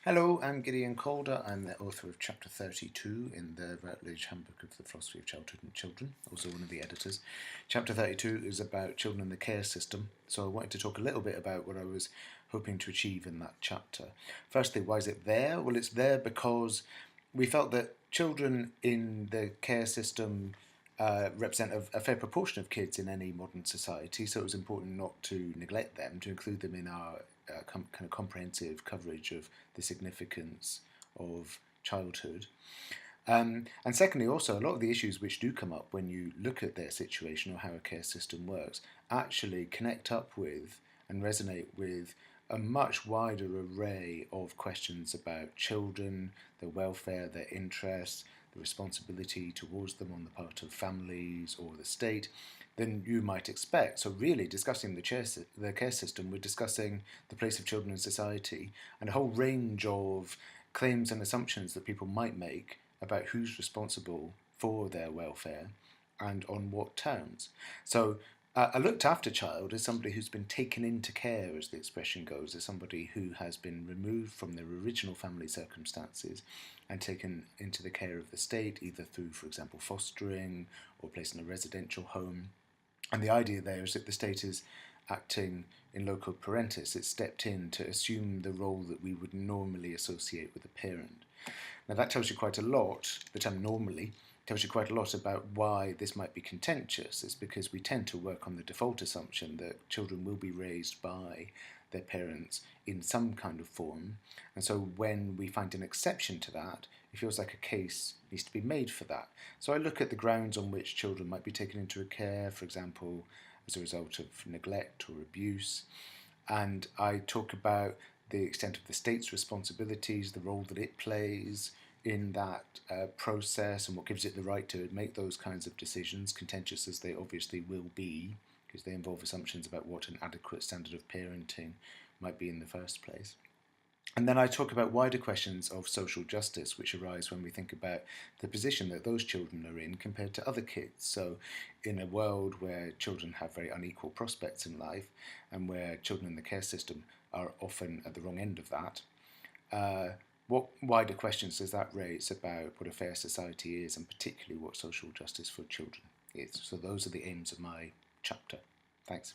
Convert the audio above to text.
Hello, I'm Gideon Calder. I'm the author of Chapter 32 in the Routledge Handbook of the Philosophy of Childhood and Children, also one of the editors. Chapter 32 is about children in the care system, so I wanted to talk a little bit about what I was hoping to achieve in that chapter. Firstly, why is it there? Well, it's there because we felt that children in the care system represent a fair proportion of kids in any modern society, so it was important not to neglect them, to include them in our kind of comprehensive coverage of the significance of childhood. And secondly, also, a lot of the issues which do come up when you look at their situation or how a care system works actually connect up with and resonate with a much wider array of questions about children, their welfare, their interests, the responsibility towards them on the part of families or the state than you might expect. So really discussing the care system, we're discussing the place of children in society and a whole range of claims and assumptions that people might make about who's responsible for their welfare and on what terms. So a looked after child is somebody who's been taken into care, as the expression goes, as somebody who has been removed from their original family circumstances and taken into the care of the state, either through, for example, fostering or placed in a residential home. And the idea there is that the state is acting in loco parentis. It's stepped in to assume the role that we would normally associate with a parent. Now that tells you quite a lot, the term normally tells you quite a lot about why this might be contentious. It's because we tend to work on the default assumption that children will be raised by their parents in some kind of form. And so when we find an exception to that, it feels like a case needs to be made for that. So I look at the grounds on which children might be taken into care, for example, as a result of neglect or abuse. And I talk about the extent of the state's responsibilities, the role that it plays in that process, and what gives it the right to make those kinds of decisions, contentious as they obviously will be, because they involve assumptions about what an adequate standard of parenting might be in the first place. And then I talk about wider questions of social justice, which arise when we think about the position that those children are in compared to other kids. So in a world where children have very unequal prospects in life and where children in the care system are often at the wrong end of that, what wider questions does that raise about what a fair society is, and particularly what social justice for children is? So those are the aims of my chapter. Thanks.